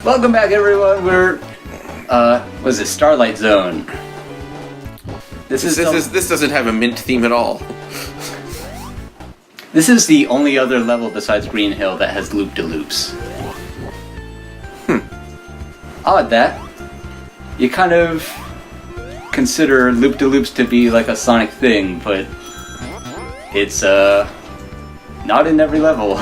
Welcome back, everyone. We're, was it Starlight Zone? This doesn't have a mint theme at all. This is the only other level besides Green Hill that has loop-de-loops. Odd that. You kind of consider loop-de-loops to be like a Sonic thing, but it's, not in every level.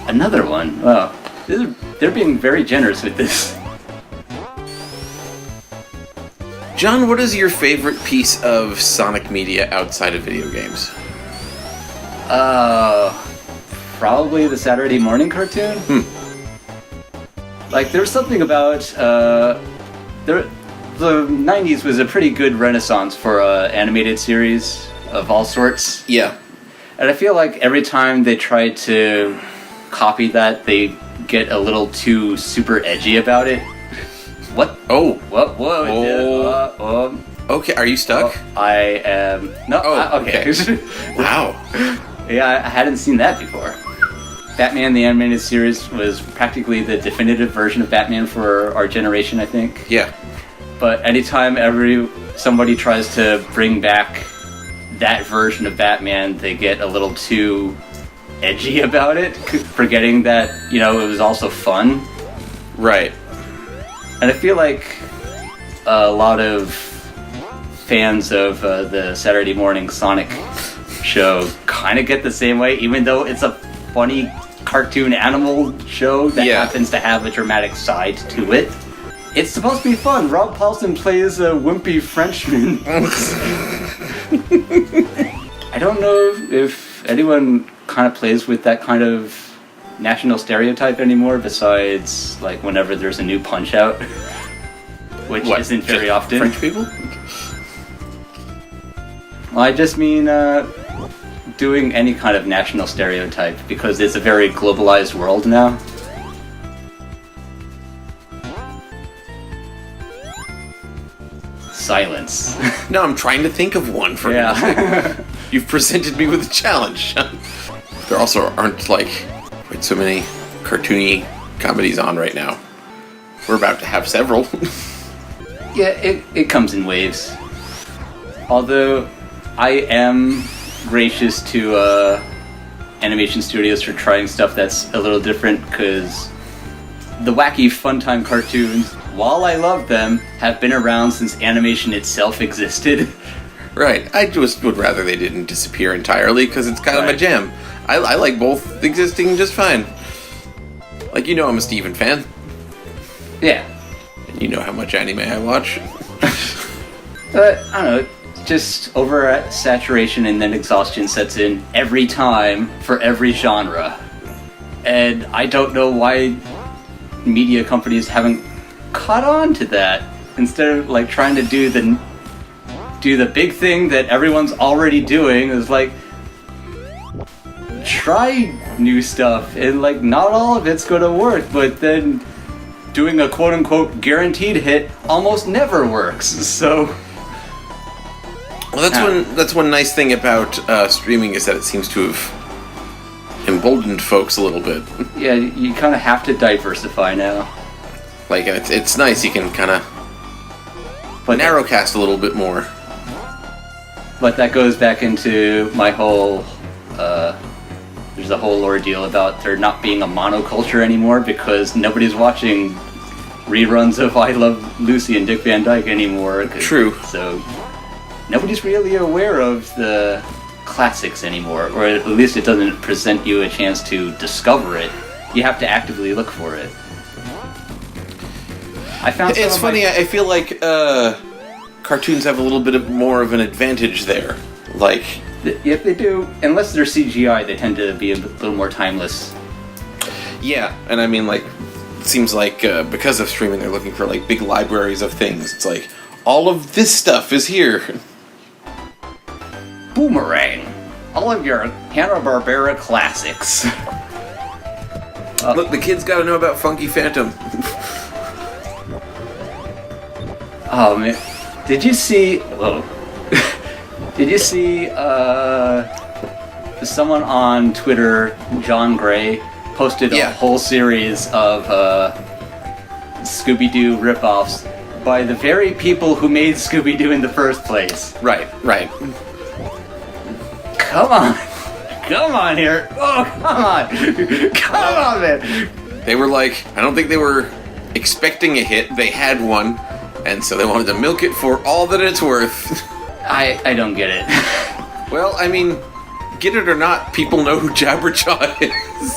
Another one. Wow. They're being very generous with this. John, what is your favorite piece of Sonic media outside of video games? Probably the Saturday morning cartoon? Like, there's something about, the 90s was a pretty good renaissance for animated series of all sorts. Yeah. And I feel like every time they try to copy that, they get a little too super edgy about it. What? Oh. What? Oh. Okay, are you stuck? I am... No, okay. Wow. Yeah, I hadn't seen that before. Batman the Animated Series was practically the definitive version of Batman for our generation, I think. Yeah. But anytime somebody tries to bring back that version of Batman, they get a little too edgy about it, forgetting that, you know, it was also fun. Right. And I feel like a lot of fans of the Saturday morning Sonic show kind of get the same way, even though it's a funny cartoon animal show that happens to have a dramatic side to it. It's supposed to be fun. Rob Paulson plays a wimpy Frenchman. I don't know if anyone kind of plays with that kind of national stereotype anymore, besides like whenever there's a new Punch-Out, which isn't very often. French people? Well, I just mean doing any kind of national stereotype, because it's a very globalized world now. Silence. No, I'm trying to think of one for you. You've presented me with a challenge. There also aren't, like, quite so many cartoony comedies on right now. We're about to have several. Yeah, it comes in waves. Although, I am gracious to animation studios for trying stuff that's a little different, because the wacky Funtime cartoons, while I love them, have been around since animation itself existed. Right. I just would rather they didn't disappear entirely, because it's kind of my jam. I like both existing just fine. Like, you know I'm a Steven fan. Yeah. And you know how much anime I watch. But, I don't know, just over-saturation and then exhaustion sets in every time for every genre. And I don't know why media companies haven't caught on to that. Instead of, like, trying to do the big thing that everyone's already doing, is like, try new stuff, and like not all of it's gonna work, but then doing a quote-unquote guaranteed hit almost never works. So well, that's one nice thing about streaming, is that it seems to have emboldened folks a little bit. Yeah, you kind of have to diversify now. Like, it's nice, you can kind of narrowcast a little bit more. But that goes back into my whole there's a whole ordeal about there not being a monoculture anymore, because nobody's watching reruns of I Love Lucy and Dick Van Dyke anymore. True. So nobody's really aware of the classics anymore, or at least it doesn't present you a chance to discover it. You have to actively look for it. I found it's funny. I feel like cartoons have a little bit more of an advantage there. Like, if they do, unless they're CGI, they tend to be a little more timeless. Yeah, and I mean, like, it seems like because of streaming, they're looking for like big libraries of things. It's like all of this stuff is here. Boomerang, all of your Hanna-Barbera classics. Look, the kids got to know about Funky Phantom. Oh man, did you see? Whoa. Did you see someone on Twitter, John Gray, posted a whole series of Scooby-Doo ripoffs by the very people who made Scooby-Doo in the first place. Right. Come on. Come on here. Oh, come on. Come on, man. They were like, I don't think they were expecting a hit. They had one, and so they wanted to milk it for all that it's worth. I don't get it. Well, I mean, get it or not, people know who Jabberjaw is.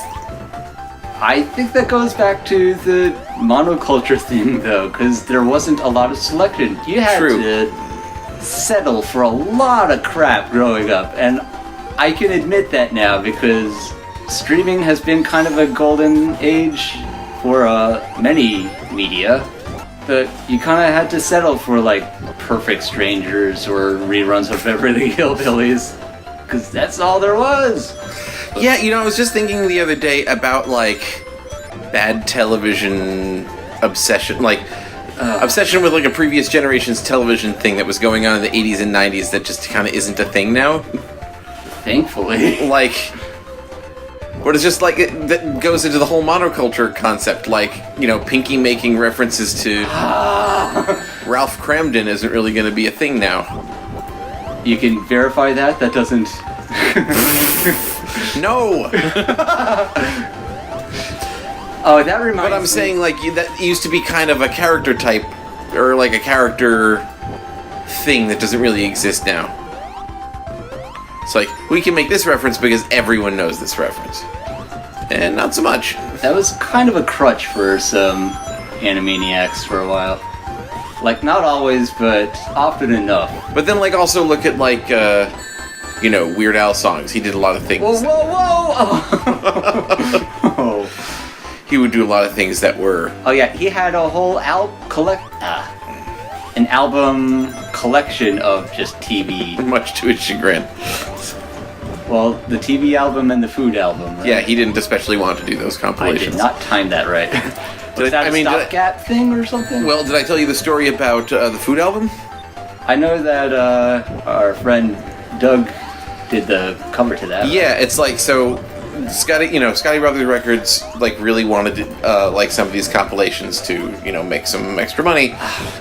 I think that goes back to the monoculture thing, though, because there wasn't a lot of selection. You had to settle for a lot of crap growing up, and I can admit that now because streaming has been kind of a golden age for many media. But you kind of had to settle for like Perfect Strangers or reruns of Beverly Hillbillies, because that's all there was. Yeah, I was just thinking the other day about, like, bad television obsession, like, obsession with, like, a previous generation's television thing that was going on in the 80s and 90s that just kind of isn't a thing now. Thankfully. Like, but it's just, like, that goes into the whole monoculture concept, like, Pinky making references to Ralph Cramden isn't really going to be a thing now. You can verify that? That doesn't... No! Oh, that reminds me. But I'm saying, like, that used to be kind of a character type, or like a character thing that doesn't really exist now. It's like, we can make this reference because everyone knows this reference. And not so much. That was kind of a crutch for some Animaniacs for a while. Like, not always, but often enough. But then, like, also look at, like, Weird Al songs. He did a lot of things. Whoa! Oh. He would do a lot of things that were... Oh yeah, he had a whole an album collection of just TV. Much to his chagrin. Well, the TV album and the food album, right? Yeah, he didn't especially want to do those compilations. I did not time that right. Was that a stopgap thing or something? Well, did I tell you the story about the food album? I know that our friend Doug did the cover to that. Yeah, it's like, so Scotty Brothers Records like really wanted to, like some of these compilations to make some extra money,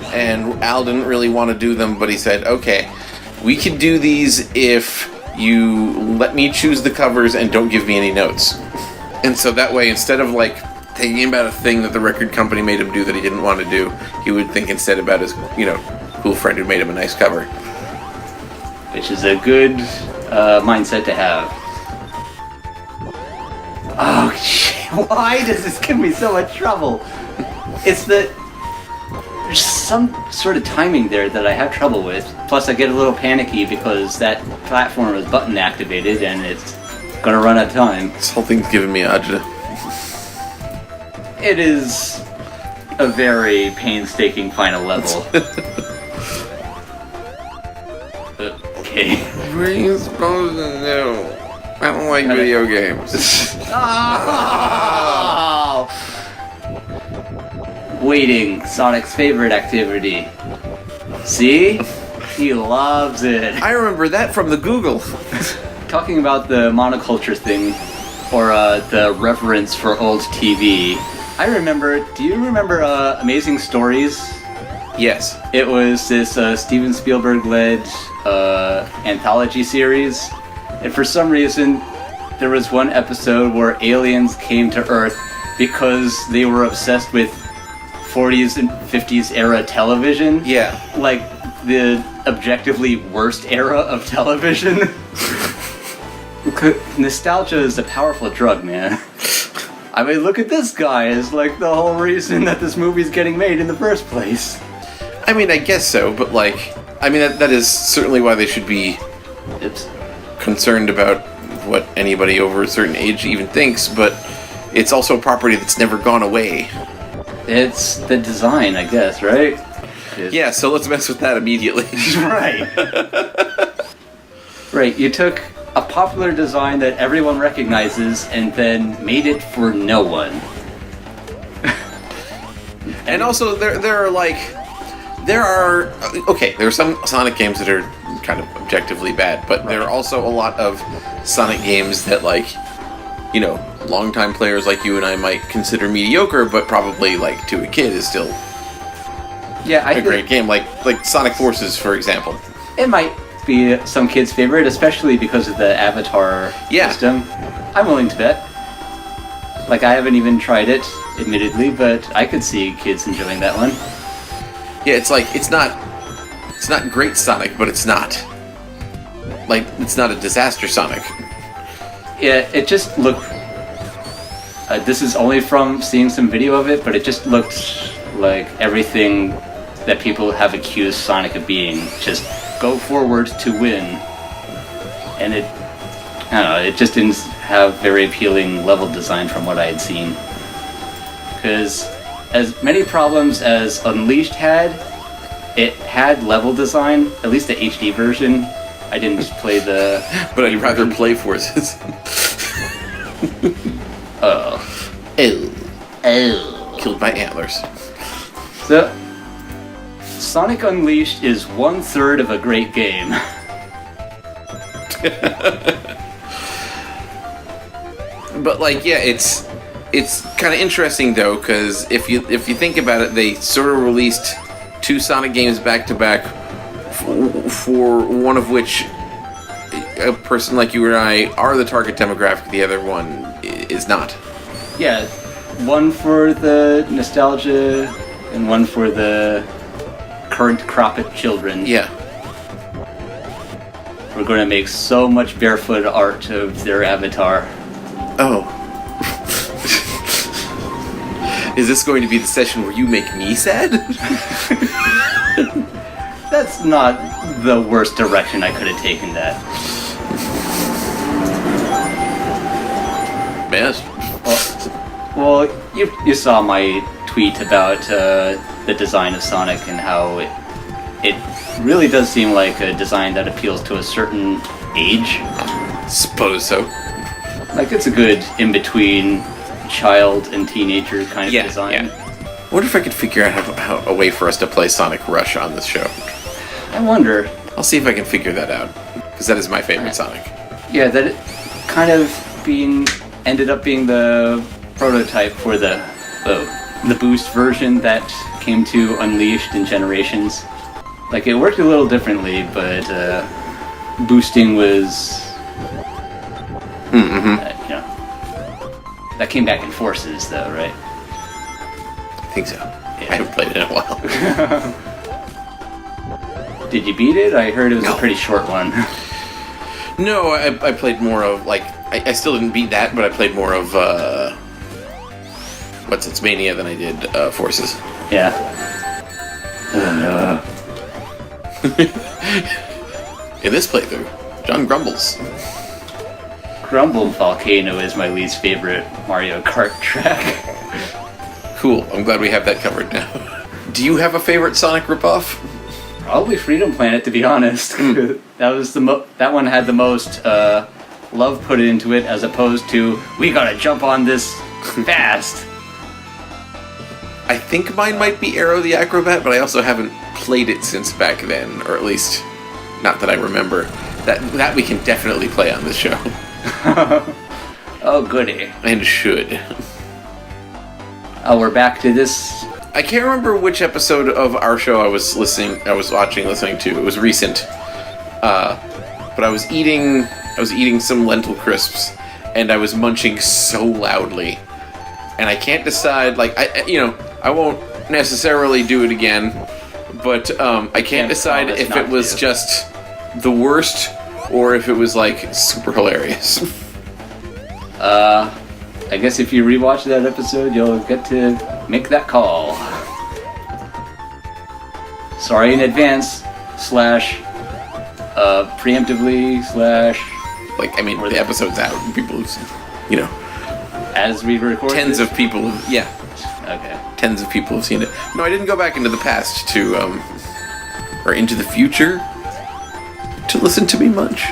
and Al didn't really want to do them, but he said, okay, we can do these if you let me choose the covers and don't give me any notes. And so that way, instead of like thinking about a thing that the record company made him do that he didn't want to do, he would think instead about his cool friend who made him a nice cover, which is a good mindset to have. Oh, shit. Why does this give me so much trouble? It's that there's some sort of timing there that I have trouble with. Plus, I get a little panicky because that platform is button activated and it's gonna run out of time. This whole thing's giving me agita. It is a very painstaking final level. Okay. What are you supposed to do? I don't like video games. Oh! Waiting, Sonic's favorite activity. See? He loves it. I remember that from the Google. Talking about the monoculture thing, or the reverence for old TV, do you remember Amazing Stories? Yes. It was this Steven Spielberg-led anthology series. And for some reason, there was one episode where aliens came to Earth because they were obsessed with 40s and 50s era television. Yeah. Like the objectively worst era of television. Nostalgia is a powerful drug, man. I mean, look at this guy as like the whole reason that this movie's getting made in the first place. I mean, I guess so, but like, I mean, that is certainly why they should be concerned about what anybody over a certain age even thinks, but it's also a property that's never gone away. It's the design, I guess, right? Yeah, so let's mess with that immediately. Right. Right, you took a popular design that everyone recognizes and then made it for no one. And also, there are some Sonic games that are kind of objectively bad, but there are also a lot of Sonic games that, like, longtime players like you and I might consider mediocre, but probably, like, to a kid is still a great game. Like Sonic Forces, for example. It might be some kid's favorite, especially because of the avatar system. I'm willing to bet. Like, I haven't even tried it, admittedly, but I could see kids enjoying that one. Yeah, it's like, it's not great Sonic, but it's not a disaster Sonic. Yeah, it just looked... this is only from seeing some video of it, but it just looked like everything that people have accused Sonic of being. Just go forward to win. And it just didn't have very appealing level design from what I had seen. Because as many problems as Unleashed had, it had level design, at least the HD version. I didn't play the... But I'd rather play Forces. Oh. Killed by antlers. So, Sonic Unleashed is 1/3 of a great game. But like, yeah, it's kind of interesting though, because if you think about it, they sort of released 2 Sonic games back to back, for one of which a person like you and I are the target demographic, the other one is not. Yeah, one for the nostalgia and one for the current crop of children. Yeah. We're going to make so much barefoot art of their avatar. Oh. Is this going to be the session where you make me sad? That's not the worst direction I could have taken that. Yes. Well, you saw my tweet about the design of Sonic and how it really does seem like a design that appeals to a certain age. Suppose so. Like, it's a good in-between child and teenager kind of design. Yeah. I wonder if I could figure out how a way for us to play Sonic Rush on this show. I wonder. I'll see if I can figure that out, because that is my favorite Sonic. Yeah, that it kind of ended up being the prototype for the boost version that came to Unleashed in Generations. Like, it worked a little differently, but boosting was... that came back in Forces, though, right? I think so. Yeah. I haven't played it in a while. Did you beat it? I heard it was a pretty short one. No, I played more of, like... I still didn't beat that, but I played more of, What's Its Mania than I did, Forces. Yeah. In this playthrough, John grumbles. Grumble Volcano is my least favorite Mario Kart track. Cool, I'm glad we have that covered now. Do you have a favorite Sonic ripoff? Probably Freedom Planet, to be honest. That one had the most love put into it, as opposed to, we gotta jump on this fast. I think mine might be Aero the Acrobat, but I also haven't played it since back then, or at least not that I remember. That we can definitely play on this show. Oh, goody. And should. Oh, we're back to this. I can't remember which episode of our show I was listening to. It was recent. But I was eating some lentil crisps, and I was munching so loudly. And I can't decide, like, I won't necessarily do it again, but I can't decide if it was just the worst or if it was, like, super hilarious. I guess if you rewatch that episode, you'll get to make that call. Sorry in advance, preemptively, Like, I mean, the episode's out. People, as we record tens this? of people, yeah. Okay. Tens of people have seen it. No, I didn't go back into the past or into the future to listen to me munch.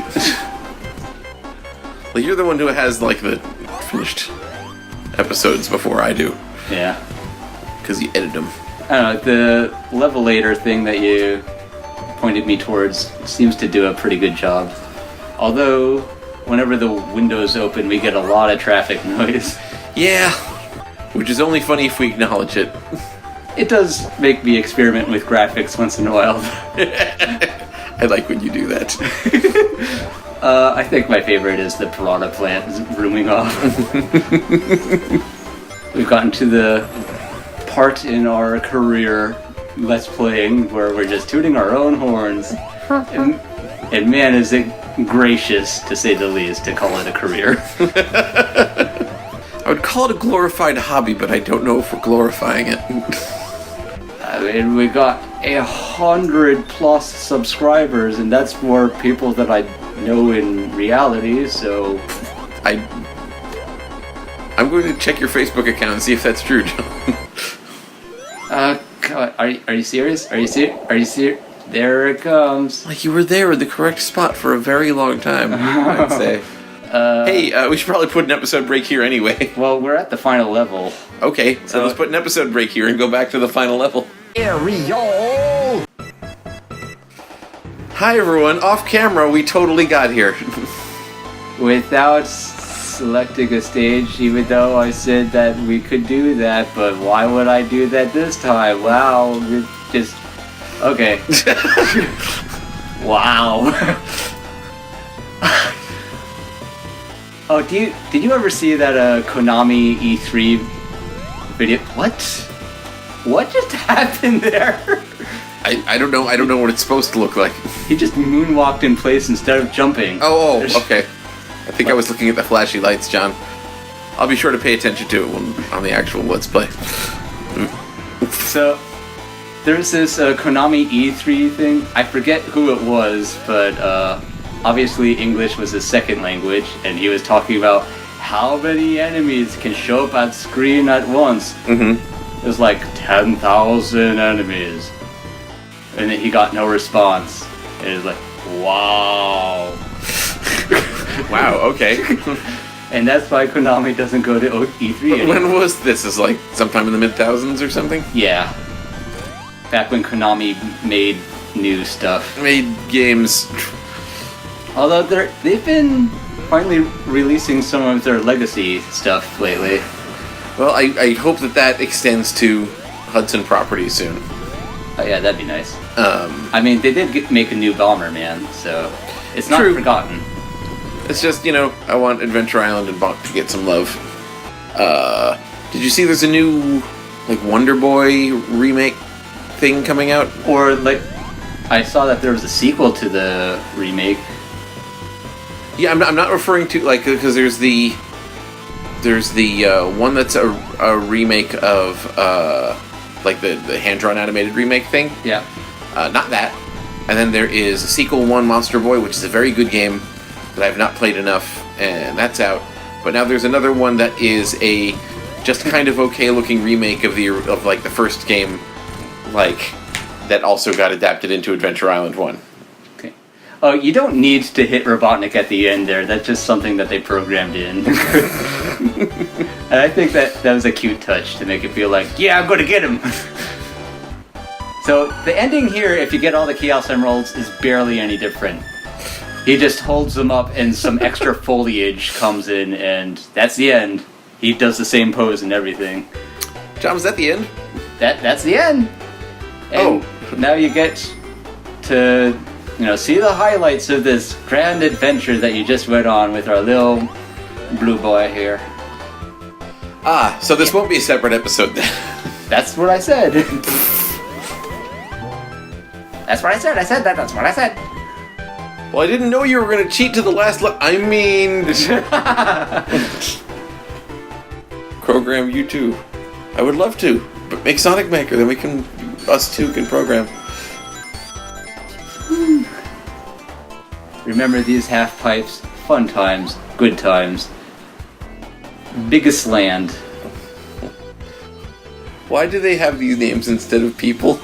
Well, you're the one who has, like, the finished episodes before I do. Yeah. Because you edit them. I don't know, the Levelator thing that you pointed me towards seems to do a pretty good job. Although, whenever the windows open, we get a lot of traffic noise. Yeah, which is only funny if we acknowledge it. It does make me experiment with graphics once in a while. I like when you do that. I think my favorite is the piranha plant rooming off. We've gotten to the part in our career, Let's Playing, where we're just tooting our own horns. And man, is it gracious, to say the least, to call it a career. I would call it a glorified hobby, but I don't know if we're glorifying it. I mean, we got 100+ subscribers, and that's more people that I know in reality, so... I'm going to check your Facebook account and see if that's true, John. God, are you serious? Are you serious? There it comes. Like, you were there in the correct spot for a very long time, I'd say. Hey, we should probably put an episode break here anyway. Well, we're at the final level. Okay, so let's put an episode break here and go back to the final level. Hi everyone, off camera, we totally got here. Without selecting a stage, even though I said that we could do that, but why would I do that this time? Wow, it just... Okay. Wow. Oh, did you ever see that Konami E3 video? What just happened there? I don't know. I don't know what it's supposed to look like. He just moonwalked in place instead of jumping. Oh, okay. I think I was looking at the flashy lights, John. I'll be sure to pay attention to it on the actual Let's Play. So, there's this Konami E3 thing. I forget who it was, but obviously English was his second language, and he was talking about how many enemies can show up on screen at once. Mm-hmm. It was like 10,000 enemies. And then he got no response. And it was like, wow. Wow, okay. And that's why Konami doesn't go to E3 anymore. When was this? Is like sometime in the mid-thousands or something? Yeah. Back when Konami made new stuff. Made games. Although they've been finally releasing some of their legacy stuff lately. Well, I hope that extends to Hudson properties soon. Oh yeah, that'd be nice. I mean, they did make a new Bomberman, so it's not forgotten. It's just, I want Adventure Island and Bonk to get some love. Did you see there's a new, Wonder Boy remake thing coming out? Or, I saw that there was a sequel to the remake. Yeah, I'm not referring to, because there's the one that's a remake of, the hand-drawn animated remake thing. Yeah. Not that. And then there is a sequel, One Monster Boy, which is a very good game that I have not played enough, and that's out. But now there's another one that is a just kind of okay-looking remake of the first game, that also got adapted into Adventure Island 1. Okay. Oh, you don't need to hit Robotnik at the end there. That's just something that they programmed in. And I think that was a cute touch to make it feel like, yeah, I'm gonna get him! So, the ending here, if you get all the Chaos Emeralds, is barely any different. He just holds them up and some extra foliage comes in, and that's the end. He does the same pose and everything. John, was that the end? That's the end! And now you get to, see the highlights of this grand adventure that you just went on with our little blue boy here. Ah, so this won't be a separate episode then. That's what I said. That's what I said. I said that. That's what I said. Well, I didn't know you were going to cheat to the last program you too. I would love to, but make Sonic Maker, then us two can program. Remember these half pipes? Fun times, good times. Biggest land. Why do they have these names instead of people?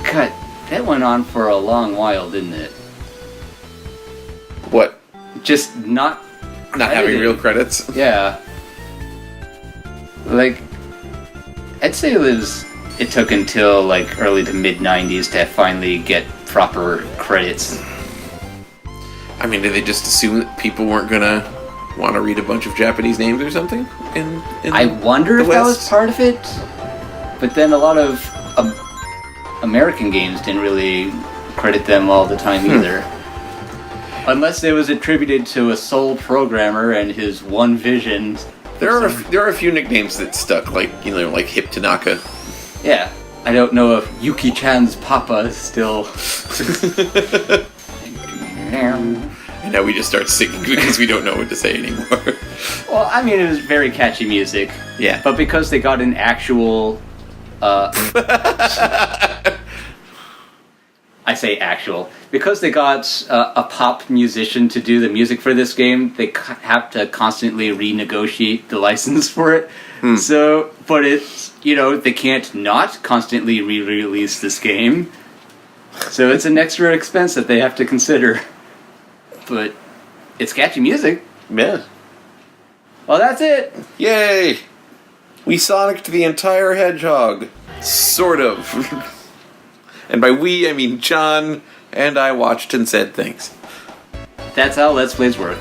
God, that went on for a long while, didn't it? What? Just not having real credits? Yeah. I'd say it took until early to mid 90s to finally get proper credits. I mean, did they just assume that people weren't gonna want to read a bunch of Japanese names or something? I wonder if that was part of it. But then a lot of American games didn't really credit them all the time either. Unless it was attributed to a sole programmer and his one vision. There are a few nicknames that stuck, like Hip Tanaka. Yeah. I don't know if Yuki-chan's papa is still... And now we just start singing because we don't know what to say anymore. Well, I mean, it was very catchy music. Yeah. But because they got an actual... I say actual. Because they got a pop musician to do the music for this game, they have to constantly renegotiate the license for it. So, but it's, they can't not constantly re-release this game. So it's an extra expense that they have to consider. But it's catchy music. Yeah. Well, that's it. Yay! We Sonic'd the entire Hedgehog. Sort of. And by we, I mean John and I watched and said things. That's how Let's Plays work.